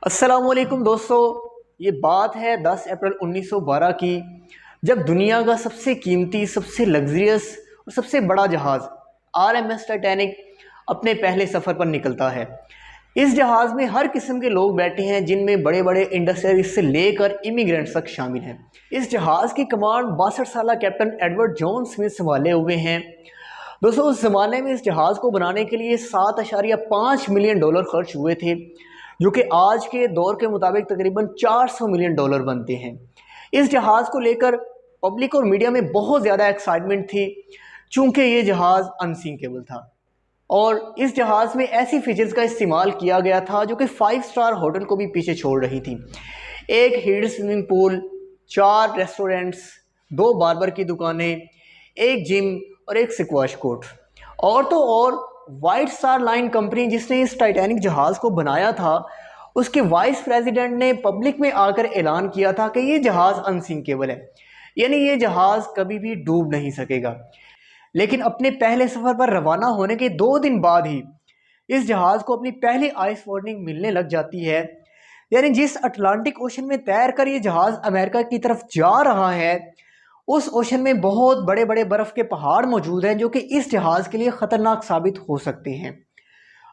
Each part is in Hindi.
अस्सलामुअलैकुम दोस्तों। ये बात है 10 अप्रैल 1912 की, जब दुनिया का सबसे कीमती, सबसे लग्जरियस और सबसे बड़ा जहाज़ आरएमएस टाइटैनिक अपने पहले सफ़र पर निकलता है। इस जहाज़ में हर किस्म के लोग बैठे हैं, जिनमें बड़े बड़े इंडस्ट्रियलिस्ट से लेकर इमिग्रेंट्स तक शामिल हैं। इस जहाज़ की कमांड 62 साल कैप्टन एडवर्ड जॉन स्मिथ संभाले हुए हैं। दोस्तों, उस ज़माने में इस जहाज़ को बनाने के लिए 7.5 मिलियन डॉलर खर्च हुए थे, जो कि आज के दौर के मुताबिक तकरीबन 400 मिलियन डॉलर बनते हैं। इस जहाज़ को लेकर पब्लिक और मीडिया में बहुत ज़्यादा एक्साइटमेंट थी, चूँकि ये जहाज़ अनसिंकेबल था और इस जहाज़ में ऐसी फीचर्स का इस्तेमाल किया गया था जो कि 5 स्टार होटल को भी पीछे छोड़ रही थी। एक heated swimming pool, 4 restaurants, 2 barber की दुकानें, एक जिम और एक स्क्वैश कोर्ट। और तो और वाइट स्टार लाइन कंपनी, जिसने इस टाइटैनिक जहाज़ को बनाया था, उसके वाइस प्रेसिडेंट ने पब्लिक में आकर ऐलान किया था कि ये जहाज़ अनसिंकेबल है, यानी ये जहाज़ कभी भी डूब नहीं सकेगा। लेकिन अपने पहले सफ़र पर रवाना होने के 2 दिन बाद ही इस जहाज़ को अपनी पहली आइस वार्निंग मिलने लग जाती है। यानी जिस अटलांटिक ओशन में तैर कर ये जहाज़ अमेरिका की तरफ जा रहा है, उस ओशन में बहुत बड़े बड़े बर्फ़ के पहाड़ मौजूद हैं, जो कि इस जहाज़ के लिए ख़तरनाक साबित हो सकते हैं।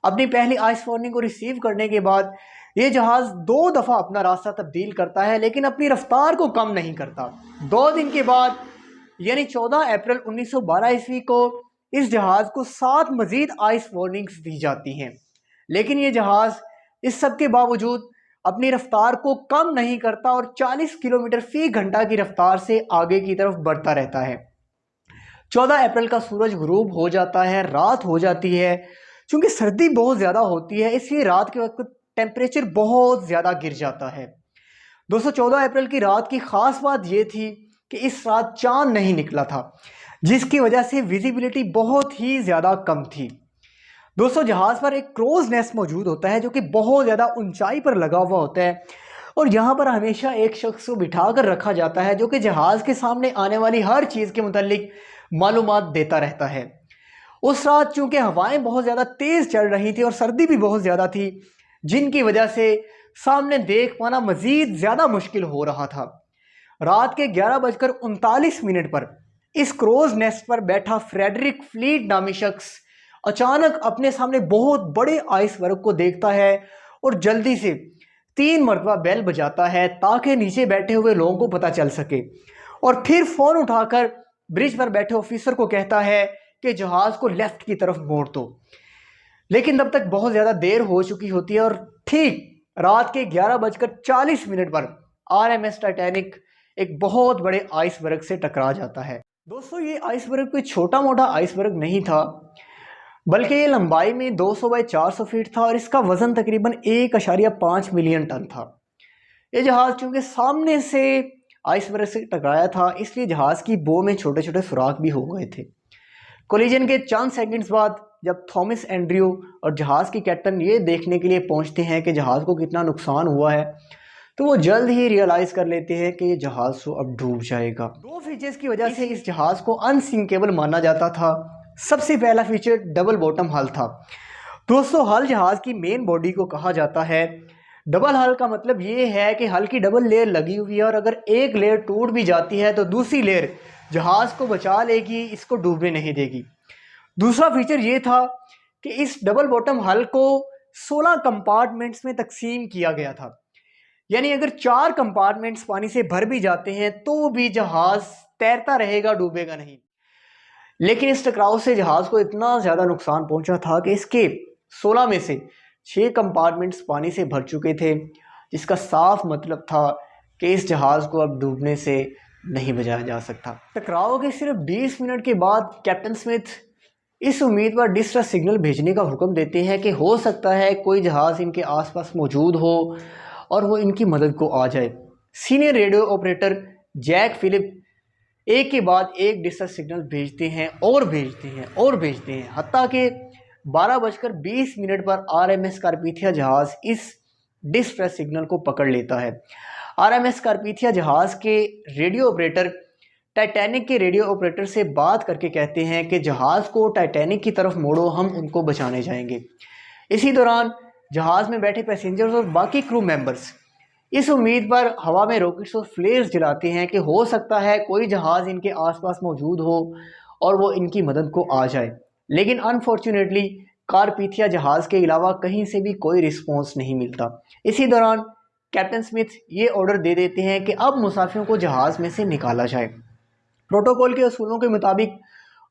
अपनी पहली आइस वार्निंग को रिसीव करने के बाद ये जहाज़ 2 दफ़ा अपना रास्ता तब्दील करता है, लेकिन अपनी रफ्तार को कम नहीं करता। 2 दिन के बाद यानी 14 अप्रैल 1912 ईस्वी को इस जहाज़ को 7 मज़ीद आइस वार्निंग्स दी जाती हैं, लेकिन ये जहाज़ इस सब के बावजूद अपनी रफ्तार को कम नहीं करता और 40 किलोमीटर फी घंटा की रफ्तार से आगे की तरफ बढ़ता रहता है। 14 अप्रैल का सूरज गुरूब हो जाता है, रात हो जाती है। चूंकि सर्दी बहुत ज़्यादा होती है, इसलिए रात के वक्त टेम्परेचर बहुत ज़्यादा गिर जाता है। दोस्तों, 14 अप्रैल की रात की ख़ास बात यह थी कि इस रात चांद नहीं निकला था, जिसकी वजह से विजिबिलिटी बहुत ही ज़्यादा कम थी। दोस्तों, जहाज़ पर एक क्रोज नेस्ट मौजूद होता है, जो कि बहुत ज़्यादा ऊंचाई पर लगा हुआ होता है और यहाँ पर हमेशा एक शख्स को बिठा कर रखा जाता है, जो कि जहाज़ के सामने आने वाली हर चीज़ के मुतालिक मालूमात देता रहता है। उस रात चूँकि हवाएं बहुत ज़्यादा तेज़ चल रही थी और सर्दी भी बहुत ज़्यादा थी, जिनकी वजह से सामने देख पाना मज़ीद ज़्यादा मुश्किल हो रहा था। रात के 11:39 पर इस क्रोज नेस्ट पर बैठा फ्रेडरिक फ्लीट नामी शख्स अचानक अपने सामने बहुत बड़े आइसबर्ग को देखता है और जल्दी से 3 मरतबा बेल बजाता है, ताकि नीचे बैठे हुए लोगों को पता चल सके, और फिर फ़ोन उठाकर ब्रिज पर बैठे ऑफिसर को कहता है कि जहाज़ को लेफ्ट की तरफ मोड़ दो। लेकिन तब तक बहुत ज़्यादा देर हो चुकी होती है और ठीक रात के 11:40 पर आरएमएस टाइटैनिक एक बहुत बड़े आइसबर्ग से टकरा जाता है। दोस्तों, ये आइसबर्ग कोई छोटा मोटा आइसबर्ग नहीं था, बल्कि ये लंबाई में 200 बाई 400 फीट था और इसका वजन तकरीबन 1.5 मिलियन टन था। ये जहाज़ चूँकि सामने से आइसबर्ग से टकराया था, इसलिए जहाज़ की बो में छोटे छोटे सुराख भी हो गए थे। कोलिजन के चंद सेकंड्स बाद जब थॉमस एंड्रयू और जहाज़ की कैप्टन ये देखने के लिए पहुंचते हैं कि जहाज़ को कितना नुकसान हुआ है, तो वो जल्द ही रियलाइज़ कर लेते हैं कि ये जहाज़ तो अब डूब जाएगा। 2 फीचर्स की वजह से इस जहाज़ को अनसिंकेबल माना जाता था। सबसे पहला फीचर डबल बॉटम हल था। दोस्तों, हल जहाज़ की मेन बॉडी को कहा जाता है। डबल हल का मतलब ये है कि हल की डबल लेयर लगी हुई है और अगर एक लेयर टूट भी जाती है तो दूसरी लेयर जहाज़ को बचा लेगी, इसको डूबने नहीं देगी। दूसरा फीचर ये था कि इस डबल बॉटम हल को 16 कंपार्टमेंट्स में तकसीम किया गया था, यानी अगर 4 कंपार्टमेंट्स पानी से भर भी जाते हैं तो भी जहाज़ तैरता रहेगा, डूबेगा नहीं। लेकिन इस टकराव से जहाज़ को इतना ज़्यादा नुकसान पहुंचा था कि इसके 16 में से 6 कंपार्टमेंट्स पानी से भर चुके थे, जिसका साफ मतलब था कि इस जहाज़ को अब डूबने से नहीं बचाया जा सकता। टकराव के सिर्फ 20 मिनट के बाद कैप्टन स्मिथ इस उम्मीद पर डिस्ट्रेस सिग्नल भेजने का हुक्म देते हैं कि हो सकता है कोई जहाज़ इनके आसपास मौजूद हो और वो इनकी मदद को आ जाए। Senior radio operator Jack Philip एक के बाद एक डिस्ट्रेस सिग्नल भेजते हैं और भेजते हैं और भेजते हैं, हत्ता कि 12:20 पर आरएमएस कारपीथिया जहाज़ इस डिस्ट्रेस सिग्नल को पकड़ लेता है। आरएमएस कारपीथिया जहाज़ के रेडियो ऑपरेटर टाइटैनिक के रेडियो ऑपरेटर से बात करके कहते हैं कि जहाज़ को टाइटैनिक की तरफ मोड़ो, हम उनको बचाने जाएंगे। इसी दौरान जहाज़ में बैठे पैसेंजर्स और बाकी क्रू मेंबर्स इस उम्मीद पर हवा में रॉकेट्स और फ्लेयर्स जलाते हैं कि हो सकता है कोई जहाज़ इनके आसपास मौजूद हो और वो इनकी मदद को आ जाए। लेकिन अनफॉर्चुनेटली कारपीथिया जहाज़ के अलावा कहीं से भी कोई रिस्पॉन्स नहीं मिलता। इसी दौरान कैप्टन स्मिथ ये ऑर्डर दे देते हैं कि अब मुसाफिरों को जहाज़ में से निकाला जाए। प्रोटोकॉल के असूलों के मुताबिक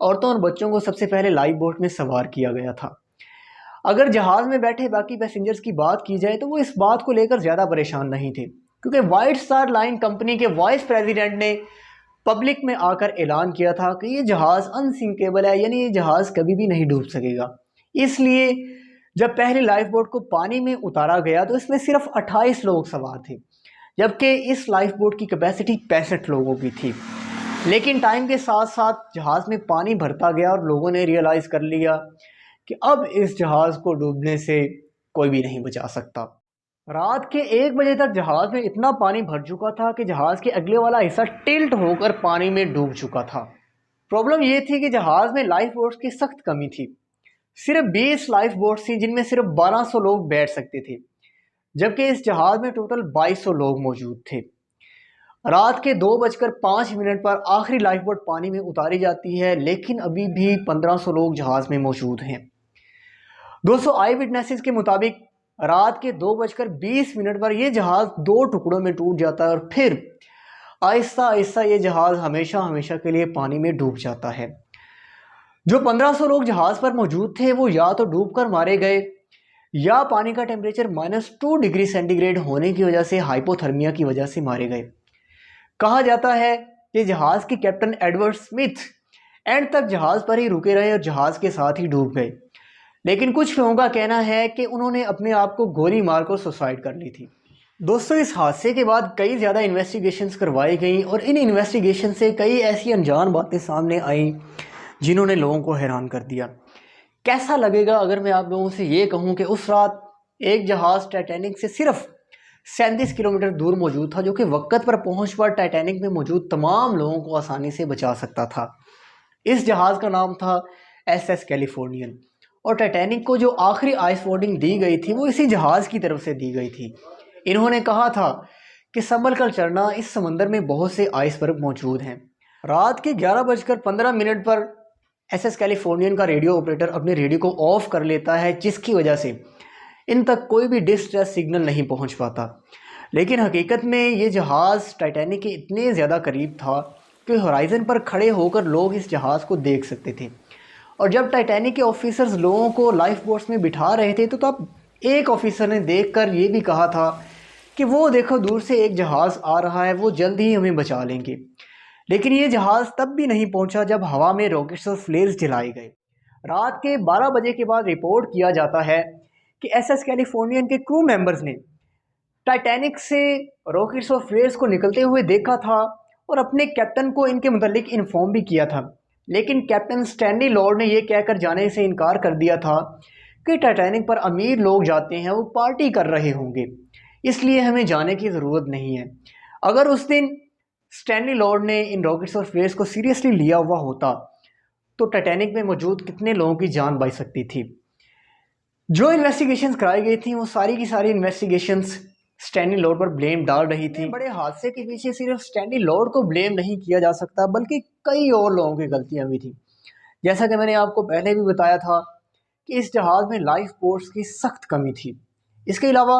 औरतों और बच्चों को सबसे पहले लाइफ बोट में सवार किया गया था। अगर जहाज़ में बैठे बाकी पैसेंजर्स की बात की जाए तो वो इस बात को लेकर ज़्यादा परेशान नहीं थे, क्योंकि वाइट स्टार लाइन कंपनी के वाइस प्रेसिडेंट ने पब्लिक में आकर ऐलान किया था कि ये जहाज़ अनसिंकेबल है, यानी ये जहाज़ कभी भी नहीं डूब सकेगा। इसलिए जब पहले लाइफ बोट को पानी में उतारा गया तो इसमें सिर्फ 28 लोग सवार थे, जबकि इस लाइफ बोट की कैपेसिटी 65 लोगों की थी। लेकिन टाइम के साथ साथ जहाज़ में पानी भरता गया और लोगों ने रियलाइज़ कर लिया कि अब इस जहाज़ को डूबने से कोई भी नहीं बचा सकता। रात के 1 बजे तक जहाज़ में इतना पानी भर चुका था कि जहाज़ के अगले वाला हिस्सा टिल्ट होकर पानी में डूब चुका था। प्रॉब्लम ये थी कि जहाज़ में लाइफ बोट्स की सख्त कमी थी। सिर्फ 20 लाइफ बोट्स थी जिनमें सिर्फ 1200 लोग बैठ सकते थे, जबकि इस जहाज़ में टोटल 2200 लोग मौजूद थे। रात के 2:05 पर आखिरी लाइफ बोट पानी में उतारी जाती है, लेकिन अभी भी 1500 लोग जहाज़ में मौजूद हैं। 200 आई विटनेसेस के मुताबिक रात के 2:20 पर यह जहाज़ 2 टुकड़ों में टूट जाता है और फिर आहिस्ता आहिस्ता ये जहाज़ हमेशा हमेशा के लिए पानी में डूब जाता है। जो 1500 लोग जहाज़ पर मौजूद थे वो या तो डूबकर मारे गए या पानी का टेम्परेचर -2 डिग्री सेंटीग्रेड होने की वजह से हाइपोथर्मिया की वजह से मारे गए। कहा जाता है कि जहाज़ के कैप्टन एडवर्ड स्मिथ एंड तक जहाज़ पर ही रुके रहे और जहाज़ के साथ ही डूब गए। लेकिन कुछ लोगों का कहना है कि उन्होंने अपने आप को गोली मारकर सुसाइड कर ली थी। दोस्तों, इस हादसे के बाद कई ज़्यादा इन्वेस्टिगेशंस करवाई गई और इन इन्वेस्टिगेशन से कई ऐसी अनजान बातें सामने आई जिन्होंने लोगों को हैरान कर दिया। कैसा लगेगा अगर मैं आप लोगों से ये कहूँ कि उस रात एक जहाज़ टाइटैनिक से सिर्फ 37 किलोमीटर दूर मौजूद था, जो कि वक्त पर पहुँच पर टाइटैनिक में मौजूद तमाम लोगों को आसानी से बचा सकता था। इस जहाज़ का नाम था SS कैलिफोर्नियन और टाइटैनिक को जो आखिरी आइस वार्निंग दी गई थी वो इसी जहाज़ की तरफ से दी गई थी। इन्होंने कहा था कि संभल कर चढ़ना, इस समंदर में बहुत से आइसबर्ग मौजूद हैं। रात के 11:15 पर SS कैलिफोर्नियन का रेडियो ऑपरेटर अपने रेडियो को ऑफ कर लेता है, जिसकी वजह से इन तक कोई भी डिस्ट्रेस सिग्नल नहीं पहुंच पाता। लेकिन हकीकत में ये जहाज़ टाइटैनिक के इतने ज़्यादा करीब था कि होराइज़न पर खड़े होकर लोग इस जहाज़ को देख सकते थे। और जब टाइटैनिक के ऑफिसर्स लोगों को लाइफ बोट्स में बिठा रहे थे तो तब एक ऑफिसर ने देखकर ये भी कहा था कि वो देखो दूर से एक जहाज़ आ रहा है, वो जल्द ही हमें बचा लेंगे। लेकिन ये जहाज़ तब भी नहीं पहुंचा जब हवा में रॉकेट्स और फ्लेयर्स जलाए गए। रात के 12 बजे के बाद रिपोर्ट किया जाता है कि SS कैलिफोर्नियन के क्रू मेंबर्स ने टाइटैनिक से रॉकेट्स और फ्लेयर्स को निकलते हुए देखा था और अपने कैप्टन को इनके मुतालिक इन्फॉर्म भी किया था। लेकिन कैप्टन स्टैनली लॉर्ड ने यह कहकर जाने से इनकार कर दिया था कि टाइटैनिक पर अमीर लोग जाते हैं, वो पार्टी कर रहे होंगे, इसलिए हमें जाने की ज़रूरत नहीं है। अगर उस दिन स्टैनली लॉर्ड ने इन रॉकेट्स और फ्लेयर्स को सीरियसली लिया हुआ होता तो टाइटैनिक में मौजूद कितने लोगों की जान बच सकती थी। जो इन्वेस्टिगेशंस कराई गई थी वो सारी की सारी इन्वेस्टिगेशंस स्टैनली लॉर्ड पर ब्लेम डाल रही थी। बड़े हादसे के पीछे सिर्फ स्टैनली लॉर्ड को ब्लेम नहीं किया जा सकता, बल्कि कई और लोगों की गलतियां भी थी। जैसा कि मैंने आपको पहले भी बताया था कि इस जहाज़ में लाइफ बोट्स की सख्त कमी थी। इसके अलावा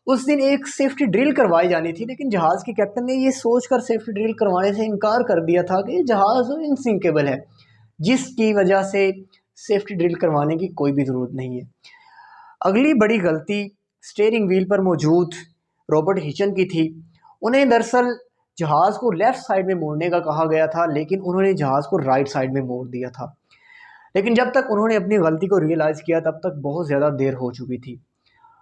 उस दिन एक सेफ्टी ड्रिल करवाई जानी थी, लेकिन जहाज़ के कैप्टन ने ये सोचकर सेफ्टी ड्रिल करवाने से इनकार कर दिया था कि जहाज़ इनसिंकेबल है, जिसकी वजह से सेफ्टी ड्रिल करवाने की कोई भी ज़रूरत नहीं है। अगली बड़ी गलती स्टीयरिंग व्हील पर मौजूद रॉबर्ट हिचन की थी। उन्हें दरअसल जहाज़ को लेफ़्ट साइड में मोड़ने का कहा गया था, लेकिन उन्होंने जहाज़ को राइट साइड में मोड़ दिया था। लेकिन जब तक उन्होंने अपनी गलती को रियलाइज़ किया तब तक बहुत ज़्यादा देर हो चुकी थी।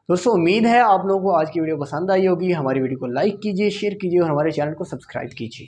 दोस्तों, उम्मीद है आप लोगों को आज की वीडियो पसंद आई होगी। हमारी वीडियो को लाइक कीजिए, शेयर कीजिए और हमारे चैनल को सब्सक्राइब कीजिए।